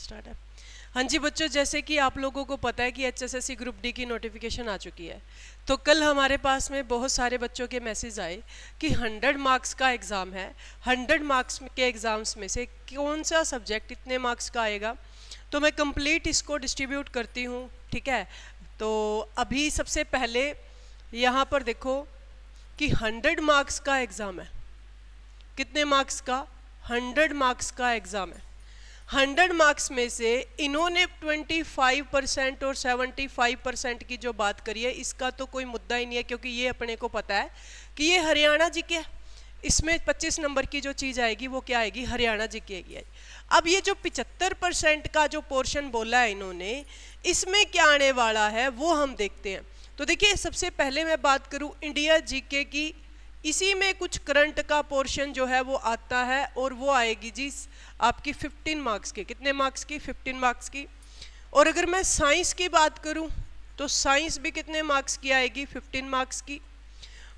Start है। हाँ जी बच्चों, जैसे कि आप लोगों को पता है कि एचएसएससी ग्रुप डी की नोटिफिकेशन आ चुकी है। तो कल हमारे पास में बहुत सारे बच्चों के मैसेज आए कि 100 मार्क्स का एग्ज़ाम है, 100 मार्क्स के एग्ज़ाम्स में से कौन सा सब्जेक्ट इतने मार्क्स का आएगा। तो मैं कंप्लीट इसको डिस्ट्रीब्यूट करती हूँ, ठीक है। तो अभी सबसे पहले यहाँ पर देखो कि 100 मार्क्स का एग्ज़ाम है। कितने मार्क्स का? 100 मार्क्स का एग्ज़ाम है। 100 मार्क्स में से इन्होंने 25% और 75% की जो बात करी है, इसका तो कोई मुद्दा ही नहीं है, क्योंकि ये अपने को पता है कि ये हरियाणा जी के, इसमें 25 नंबर की जो चीज़ आएगी वो क्या आएगी? हरियाणा जी की आएगी। अब ये जो 75% का जो पोर्शन बोला है इन्होंने, इसमें क्या आने वाला है वो हम देखते हैं। तो देखिए, सबसे पहले मैं बात करूं इंडिया जीके की, इसी में कुछ करंट का पोर्शन जो है वो आता है और वो आएगी जी आपकी 15 मार्क्स की। कितने मार्क्स की? 15 मार्क्स की। और अगर मैं साइंस की बात करूं तो साइंस भी कितने मार्क्स की आएगी? 15 मार्क्स की।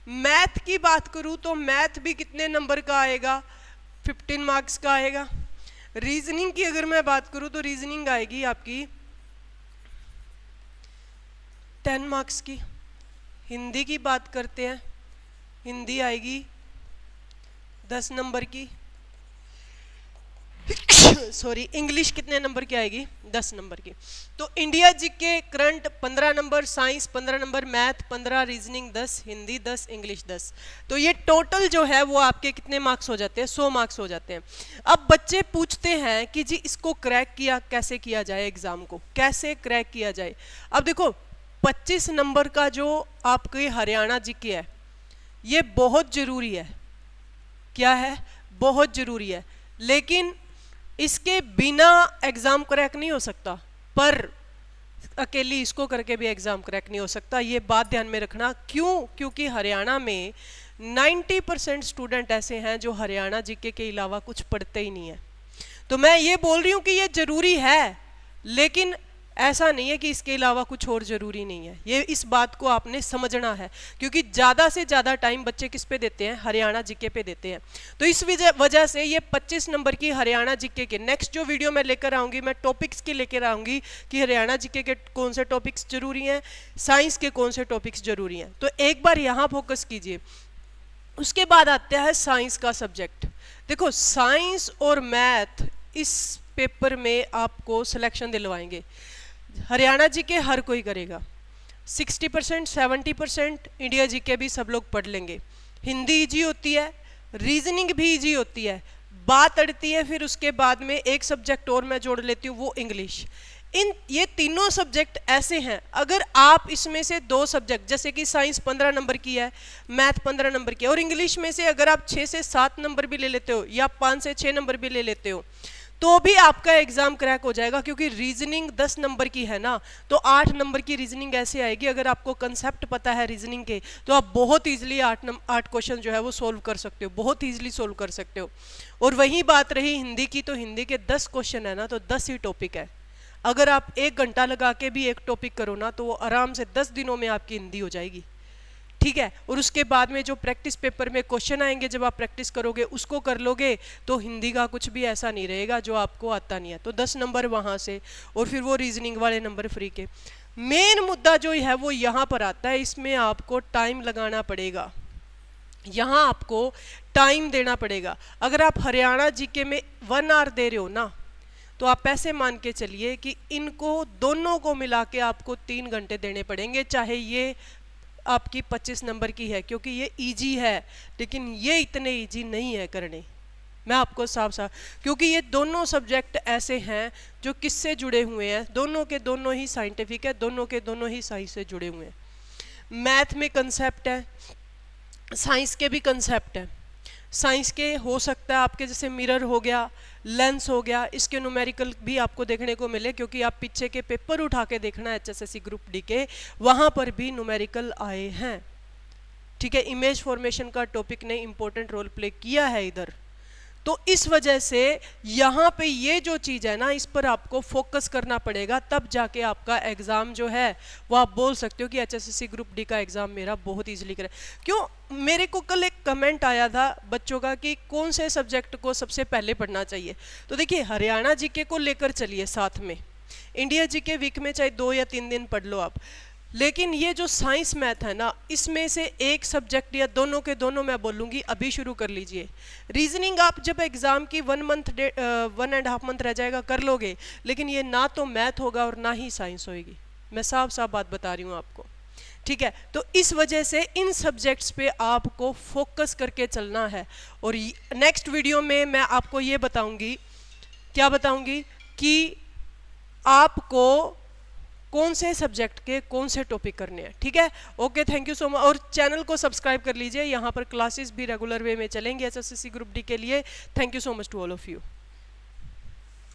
मैथ की बात करूं तो मैथ भी कितने नंबर का आएगा? 15 मार्क्स का आएगा। रीजनिंग की अगर मैं बात करूं तो रीजनिंग आएगी आपकी 10 मार्क्स की। हिंदी की बात करते हैं, हिंदी आएगी 10 नंबर की। सॉरी, इंग्लिश कितने नंबर की आएगी? 10 नंबर की। तो India GK current 15 number, science 15 number, math 15, reasoning 10, Hindi 10, English 10। तो ये टोटल जो है वो आपके कितने मार्क्स हो जाते हैं? 100 मार्क्स हो जाते हैं। अब बच्चे पूछते हैं कि जी इसको क्रैक किया कैसे किया जाए, एग्जाम को कैसे क्रैक किया जाए। अब देखो, 25 नंबर का जो आपके हरियाणा जीके है, ये बहुत जरूरी है। क्या है? बहुत जरूरी है। लेकिन इसके बिना एग्जाम क्रैक नहीं हो सकता, पर अकेली इसको करके भी एग्जाम क्रैक नहीं हो सकता। ये बात ध्यान में रखना। क्यों? क्योंकि हरियाणा में 90% स्टूडेंट ऐसे हैं जो हरियाणा जीके के अलावा कुछ पढ़ते ही नहीं है। तो मैं ये बोल रही हूँ कि ये जरूरी है, लेकिन ऐसा नहीं है कि इसके अलावा कुछ और जरूरी नहीं है। ये इस बात को आपने समझना है, क्योंकि ज़्यादा से ज़्यादा टाइम बच्चे किस पे देते हैं? हरियाणा जीके पे देते हैं। तो इस वजह से ये 25 नंबर की हरियाणा जीके के नेक्स्ट जो वीडियो मैं लेकर आऊँगी, मैं टॉपिक्स की लेकर आऊँगी कि हरियाणा जीके के कौन से टॉपिक्स जरूरी हैं, साइंस के कौन से टॉपिक्स जरूरी हैं। तो एक बार यहाँ फोकस कीजिए। उसके बाद आता है साइंस का सब्जेक्ट। देखो, साइंस और मैथ इस पेपर में आपको सिलेक्शन दिलवाएंगे। हरियाणा जीके हर कोई करेगा, 60%, 70% इंडिया जीके भी सब लोग पढ़ लेंगे। हिंदी इजी होती है, रीजनिंग भी इजी होती है। बात अड़ती है फिर उसके बाद में एक सब्जेक्ट और मैं जोड़ लेती हूँ, वो इंग्लिश। ये तीनों सब्जेक्ट ऐसे हैं, अगर आप इसमें से 2 सब्जेक्ट, जैसे कि साइंस 15 नंबर की है, मैथ 15 नंबर की है, और इंग्लिश में से अगर आप 6 से 7 नंबर भी ले लेते हो या 5 से 6 नंबर भी ले लेते हो, तो भी आपका एग्जाम क्रैक हो जाएगा। क्योंकि रीजनिंग 10 नंबर की है ना, तो 8 नंबर की रीजनिंग ऐसे आएगी। अगर आपको कंसेप्ट पता है रीजनिंग के, तो आप बहुत ईजिली 8 क्वेश्चन जो है वो सोल्व कर सकते हो, बहुत ईजिली सोल्व कर सकते हो। और वही बात रही हिंदी की, तो हिंदी के 10 क्वेश्चन है ना, तो 10 ही टॉपिक है। अगर आप 1 घंटा लगा के भी एक टॉपिक करो ना, तो वो आराम से 10 दिनों में आपकी हिंदी हो जाएगी, ठीक है। और उसके बाद में जो प्रैक्टिस पेपर में क्वेश्चन आएंगे, जब आप प्रैक्टिस करोगे, उसको कर लोगे, तो हिंदी का कुछ भी ऐसा नहीं रहेगा जो आपको आता नहीं है। तो 10 नंबर वहाँ से, और फिर वो रीजनिंग वाले नंबर फ्री के। मेन मुद्दा जो है वो यहाँ पर आता है, इसमें आपको टाइम लगाना पड़ेगा, यहाँ आपको टाइम देना पड़ेगा। अगर आप हरियाणा जीके में 1 आवर दे रहे हो ना, तो आप ऐसे मान के चलिए कि इनको दोनों को मिला के आपको 3 घंटे देने पड़ेंगे, चाहे ये आपकी 25 नंबर की है, क्योंकि ये इजी है, लेकिन ये इतने इजी नहीं है करने। मैं आपको साफ साफ, क्योंकि ये दोनों सब्जेक्ट ऐसे हैं जो किससे जुड़े हुए हैं, दोनों के दोनों ही साइंटिफिक है, दोनों के दोनों ही साइंस से जुड़े हुए हैं। मैथ में कंसेप्ट है, साइंस के भी कंसेप्ट है। साइंस के हो सकता है आपके जैसे मिरर हो गया, लेंस हो गया, इसके न्यूमेरिकल भी आपको देखने को मिले, क्योंकि आप पीछे के पेपर उठा के देखना एचएसएससी ग्रुप डी के, वहाँ पर भी न्यूमेरिकल आए हैं, ठीक है। इमेज फॉर्मेशन का टॉपिक ने इंपॉर्टेंट रोल प्ले किया है इधर। तो इस वजह से यहाँ पे ये जो चीज़ है ना, इस पर आपको फोकस करना पड़ेगा, तब जाके आपका एग्ज़ाम जो है वो आप बोल सकते हो कि HSSC ग्रुप डी का एग्ज़ाम मेरा बहुत ईजिली करे। क्यों, मेरे को कल एक कमेंट आया था बच्चों का कि कौन से सब्जेक्ट को सबसे पहले पढ़ना चाहिए। तो देखिए, हरियाणा जीके को लेकर चलिए साथ में, इंडिया जीके वीक में चाहे 2 या 3 दिन पढ़ लो आप, लेकिन ये जो साइंस मैथ है ना, इसमें से एक सब्जेक्ट या दोनों के दोनों मैं बोलूँगी अभी शुरू कर लीजिए। रीजनिंग आप जब एग्ज़ाम की 1.5 मंथ रह जाएगा कर लोगे, लेकिन ये ना तो मैथ होगा और ना ही साइंस होगी, मैं साफ साफ बात बता रही हूँ आपको, ठीक है। तो इस वजह से इन सब्जेक्ट्स पे आपको फोकस करके चलना है। और नेक्स्ट वीडियो में मैं आपको ये बताऊंगी, क्या बताऊंगी, कि आपको कौन से सब्जेक्ट के कौन से टॉपिक करने हैं, ठीक है। Okay, thank you so much. और चैनल को सब्सक्राइब कर लीजिए, यहाँ पर क्लासेस भी रेगुलर वे में चलेंगे HSSC ग्रुप डी के लिए। Thank you so much to all of you.